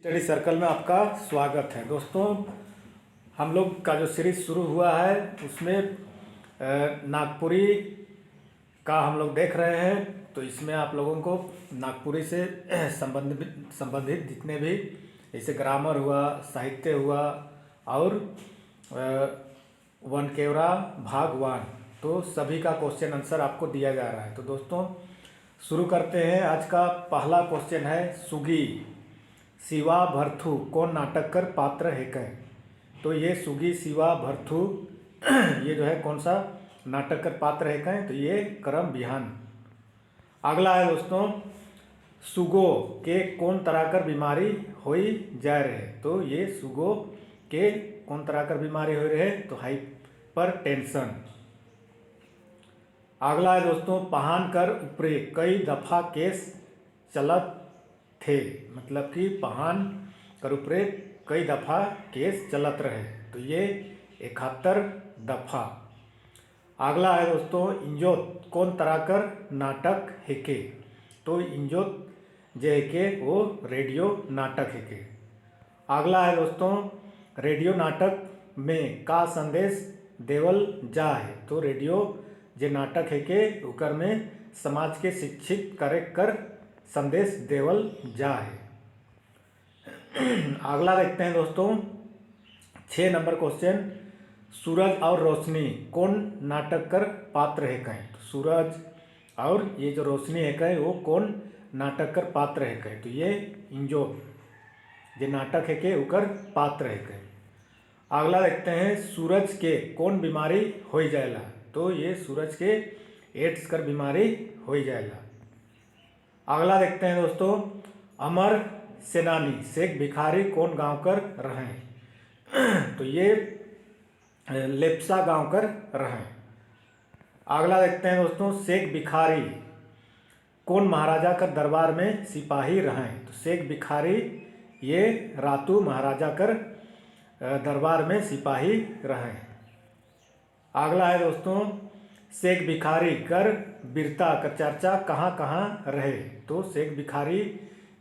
Study circle में आपका स्वागत है दोस्तों। हम लोग का जो सीरीज शुरू हुआ है उसमें नागपुरी का हम लोग देख रहे हैं। तो इसमें आप लोगों को नागपुरी से संबंधित जितने भी जैसे ग्रामर हुआ, साहित्य हुआ और वनकेवरा भाग 1, तो सभी का क्वेश्चन आंसर आपको दिया जा रहा है। तो दोस्तों शुरू करते हैं। आज का पहला क्वेश्चन है, सुगी शिवा भरथू कौन नाटक कर पात्र है कह। तो ये सुगी शिवा भरथू ये जो है कौन सा नाटक कर पात्र है कहें, तो ये करम बिहान। अगला है दोस्तों, सुगो के कौन तरह कर बीमारी होई जा रहे। तो ये सुगो के कौन तरह कर बीमारी हो रहे, तो हाइपर टेंशन। अगला है दोस्तों, पहान कर ऊपरे कई दफा केस चलत थे। मतलब कि पहान कर ऊपरे कई दफ़ा केस चलत रहे, तो ये 71 दफ़ा। अगला है दोस्तों, इंजोत कौन तरह कर नाटक हेके। तो इंजोत जे हेके वो रेडियो नाटक हेके। अगला है दोस्तों, रेडियो नाटक में का संदेश देवल जा है। तो रेडियो जे नाटक हेके उकर में समाज के शिक्षित करे कर संदेश देवल जा है। अगला देखते हैं दोस्तों, 6 नंबर क्वेश्चन, सूरज और रोशनी कौन नाटक कर पात्र है कहें। तो सूरज और ये जो रोशनी है कहें वो कौन नाटक कर पात्र है कहें, तो ये इंजो जो नाटक है के उकर पात्र है कहें। अगला देखते हैं, सूरज के कौन बीमारी हो जाएला। तो ये सूरज के एड्स कर बीमारी हो जाएला। अगला देखते हैं दोस्तों, अमर सेनानी शेख भिखारी कौन गांव कर रहें। तो ये लेप्सा गांव कर रहें। अगला देखते हैं दोस्तों, शेख भिखारी कौन महाराजा कर दरबार में सिपाही रहें। तो शेख भिखारी ये रातू महाराजा कर दरबार में सिपाही रहें। अगला है दोस्तों, शेख भिखारी कर वीरता कर चर्चा कहाँ कहाँ रहे। तो शेख भिखारी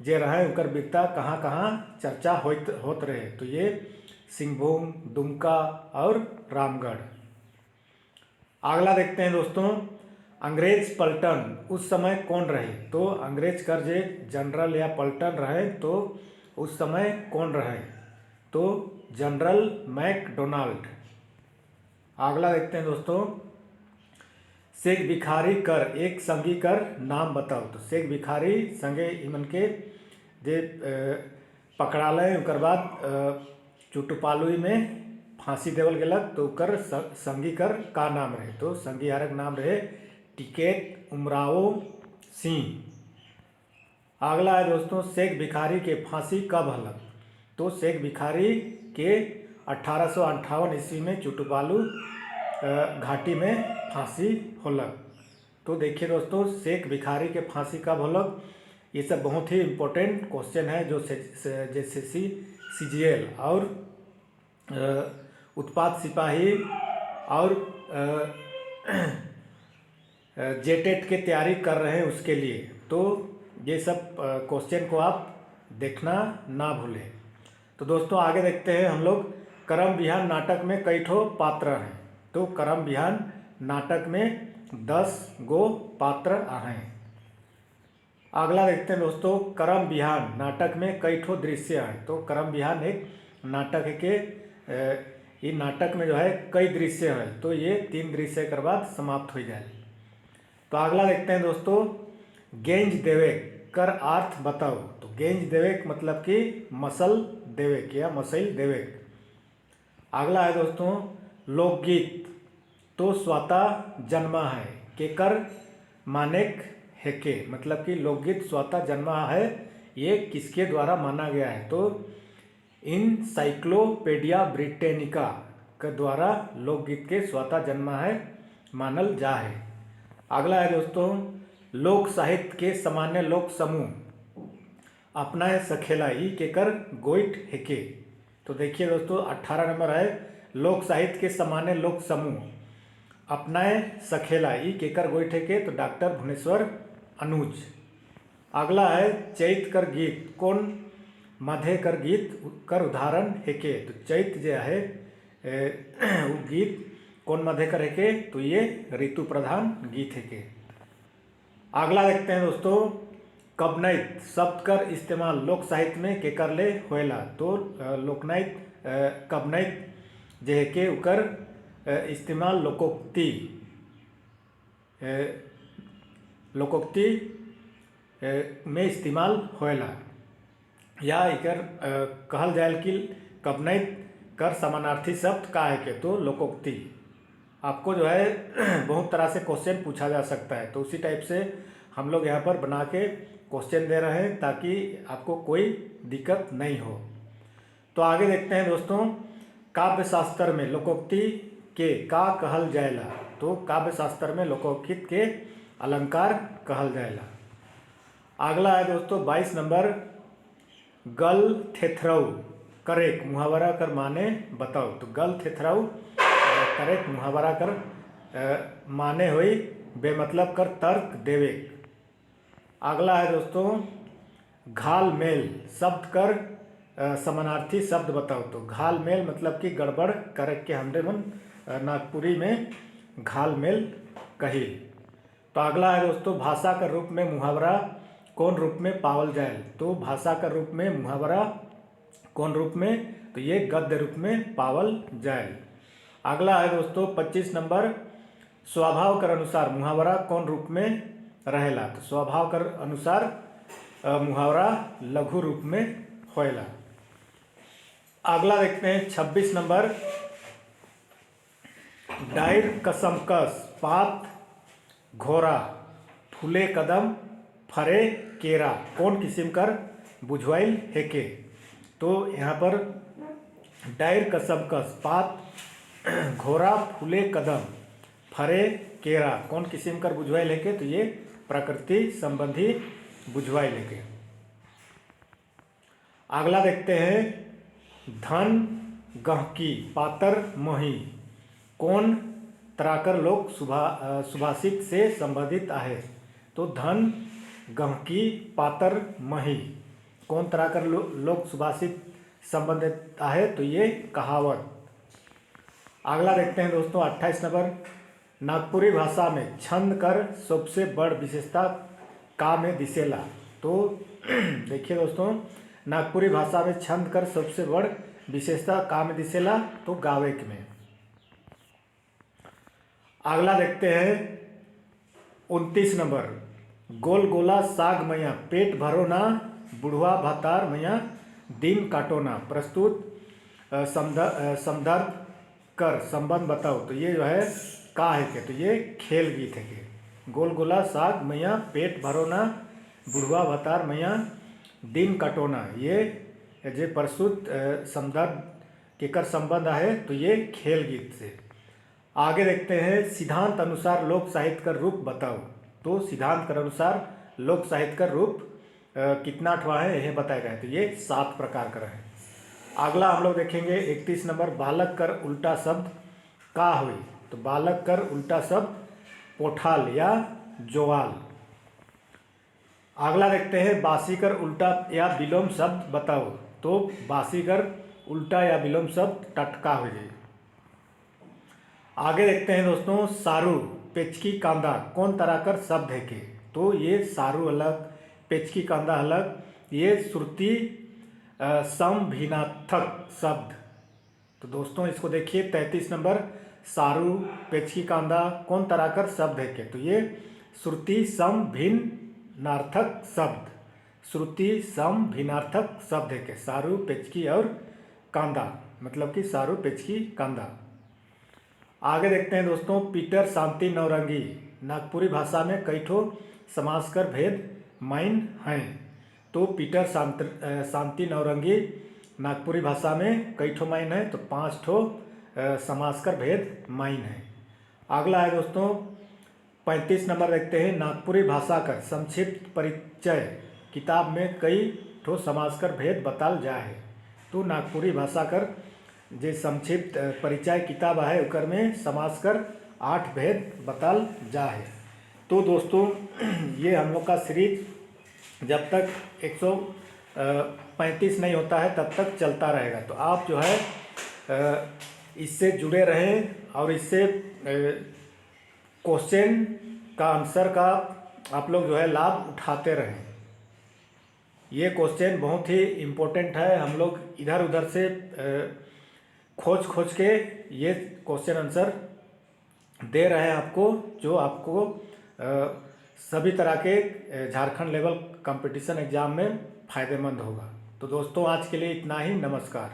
जे रहे उकर वीरता कहाँ कहाँ चर्चा होत रहे। तो ये सिंहभूम, दुमका और रामगढ़। अगला देखते हैं दोस्तों, अंग्रेज पलटन उस समय कौन रहे। तो अंग्रेज कर जे जनरल या पलटन रहे तो उस समय कौन रहे, तो जनरल मैकडोनाल्ड। अगला देखते हैं दोस्तों, शेख भिखारी कर एक संगी कर नाम बताओ। तो शेख भिखारी संगे इमन के जे पकड़ाले उकर बाद चुटुपालुई में फांसी देवल गेलक, तो उकर संगी कर का नाम रहे। तो संगी हारक नाम रहे टिकेत उमराव सिंह। अगला है दोस्तों, शेख भिखारी के फांसी कब हलक। तो शेख भिखारी के 1858 ईस्वी में चुटुपालू घाटी में फांसी होलक। तो देखिए दोस्तों, शेख भिखारी के फांसी कब होलक, ये सब बहुत ही इम्पोर्टेंट क्वेश्चन है जो जैसे CGL और उत्पाद सिपाही और जेटेट के तैयारी कर रहे हैं उसके लिए। तो ये सब क्वेश्चन को आप देखना ना भूलें। तो दोस्तों आगे देखते हैं हम लोग, करम बिहान नाटक में कई ठो पात्र हैं। तो करम बिहान नाटक में 10 गो पात्र हैं। अगला देखते हैं दोस्तों, करम बिहान नाटक में कई ठो दृश्य हैं। तो करम बिहान एक नाटक है के ये नाटक में जो है कई दृश्य हैं। तो ये 3 दृश्य के बाद समाप्त हो जाए। तो अगला देखते हैं दोस्तों, गेंज देवेक कर अर्थ बताओ। तो गेंज देवेक मतलब कि मसल देवेक या मसल देवेक। अगला है दोस्तों, लोकगीत तो स्वतः जन्मा है केकर मानेक हेके। मतलब कि लोकगीत स्वतः जन्मा है ये किसके द्वारा माना गया है। तो इनसाइक्लोपीडिया ब्रिटेनिका के द्वारा लोकगीत के स्वतः जन्मा है मानल जा है। अगला है दोस्तों, लोक साहित्य के सामान्य लोक समूह अपनाए सखेला ई केकर गोइट हेके। तो देखिए दोस्तों 18 नंबर है, लोक साहित्य के सामान्य लोक समूह अपनाए सखेला ई केकर गोइठे के। तो डॉक्टर भुवनेश्वर अनुज। अगला है चैत कर गीत कौन मधे कर गीत कर उदाहरण हेके। तो चैत जो है वो गीत कौन मधे कर हेके, तो ये ऋतु प्रधान गीत हेके। अगला देखते हैं दोस्तों, कवनैत शब्द कर इस्तेमाल लोक साहित्य में के कर ले होएला। तो लोकनाइत कवनैत जे हेके उकर इस्तेमाल लोकोक्ति में इस्तेमाल होएला, या इकर कहल जाए कि कवनैत कर समानार्थी शब्द का है के, तो लोकोक्ति। आपको जो है बहुत तरह से क्वेश्चन पूछा जा सकता है, तो उसी टाइप से हम लोग यहाँ पर बना के क्वेश्चन दे रहे हैं ताकि आपको कोई दिक्कत नहीं हो। तो आगे देखते हैं दोस्तों, काव्य शास्त्र में लोकोक्ति के का कहल जाएला। तो काव्य शास्त्र में लोकोक्ति के अलंकार कहल जाएला। अगला है दोस्तों 22 नंबर, गल थेथरऊ करेक मुहावरा कर माने बताओ। तो गल थेथरऊ करेक मुहावरा कर माने हुई बेमतलब कर तर्क देवे। अगला है दोस्तों, घाल मेल शब्द कर समानार्थी शब्द बताओ। तो घाल मेल मतलब कि गड़बड़ करक के हमरे मन नागपुरी में घाल मेल कही। तो अगला है दोस्तों, भाषा का रूप में मुहावरा कौन रूप में पावल जाए। तो भाषा का रूप में मुहावरा कौन रूप में, तो ये गद्य रूप में पावल जाए। अगला है दोस्तों 25 नंबर, स्वभाव कर अनुसार मुहावरा कौन रूप में रहेला। तो स्वभाव कर अनुसार मुहावरा लघु रूप में होएला। अगला देखते हैं 26 नंबर, डायर कसमकस पात घोरा फूले कदम फरे केरा कौन किस्म कर बुझवाइल हेके। तो यहाँ पर डायर कसमकस पात घोरा फूले कदम फरे केरा कौन किस्म कर बुझवाइल हेके। तो ये प्रकृति संबंधी बुझवाइल हेके। अगला देखते हैं, धन गहकी पातर मही कौन त्राकर लोक सुभाषित से संबंधित आहे। तो धन गहकी पातर मही कौन त्राकर लोक सुभाषित संबंधित आहे। तो ये कहावत। अगला देखते हैं दोस्तों 28 नंबर, नागपुरी भाषा में छंद कर सबसे बड़ विशेषता का में दिसेला। तो देखिए दोस्तों, नागपुरी भाषा में छंद कर सबसे बड़ विशेषता का में दिसेला, तो गावे में। अगला देखते हैं 29 नंबर, गोल गोला साग मैया पेट भरो ना बुढ़वा भातार मैया दिन काटो ना प्रस्तुत संदर्भ कर संबंध बताओ। तो ये जो है का है के, तो ये खेल गीत है के। गोल गोला साग मैया पेट भरो ना बुढ़वा भातार मैया दिन कटोना, ये जे प्रस्तुत संदर्भ के कर संबंध है, तो ये खेल गीत से। आगे देखते हैं, सिद्धांत अनुसार लोक साहित्य का रूप बताओ। तो सिद्धांत के अनुसार लोक साहित्य का रूप कितना ठवा है यह बताया गया है। तो ये 7 प्रकार का है। अगला हम लोग देखेंगे 31 नंबर, बालक कर उल्टा शब्द का हुई। तो बालक कर उल्टा शब्द पोठाल या जोवाल। अगला देखते हैं, बासीकर उल्टा या विलोम शब्द बताओ। तो बासीकर उल्टा या विलोम शब्द टटका हो जाए। आगे देखते हैं दोस्तों, सारू पेचकी कांदा कौन तरह कर शब्द है के। तो ये सारू अलग, पेचकी कांदा अलग, ये श्रुति समभिनार्थक शब्द। तो दोस्तों इसको देखिए 33 नंबर, सारू पेचकी कांदा कौन तरह कर शब्द है के। तो ये श्रुति समभिनार्थक शब्द, श्रुति समभिनार्थक शब्द है के। सारू पेचकी और कांदा मतलब कि सारू पेचकी कांदा। आगे देखते हैं दोस्तों, पीटर शांति नौरंगी नागपुरी भाषा में कई ठो समासकर भेद माइन हैं। तो पीटर शांति नौरंगी नागपुरी भाषा में कई ठो माइन है, तो 5 ठो समासकर भेद माइन है। अगला है दोस्तों 35 नंबर देखते हैं, नागपुरी भाषा का संक्षिप्त परिचय किताब में कई ठो समासकर भेद बताल जाए है। तो नागपुरी भाषा कर जे संक्षिप्त परिचय किताब है उकर में समासकर 8 भेद बताल जा है। तो दोस्तों ये हम लोग का सीरीज जब तक 35 नहीं होता है तब तक चलता रहेगा। तो आप जो है इससे जुड़े रहें और इससे क्वेश्चन का आंसर का आप लोग जो है लाभ उठाते रहें। ये क्वेश्चन बहुत ही इम्पोर्टेंट है। हम लोग इधर उधर से खोज खोज के ये क्वेश्चन आंसर दे रहे हैं आपको, जो आपको सभी तरह के झारखंड लेवल कंपटीशन एग्ज़ाम में फ़ायदेमंद होगा। तो दोस्तों आज के लिए इतना ही। नमस्कार।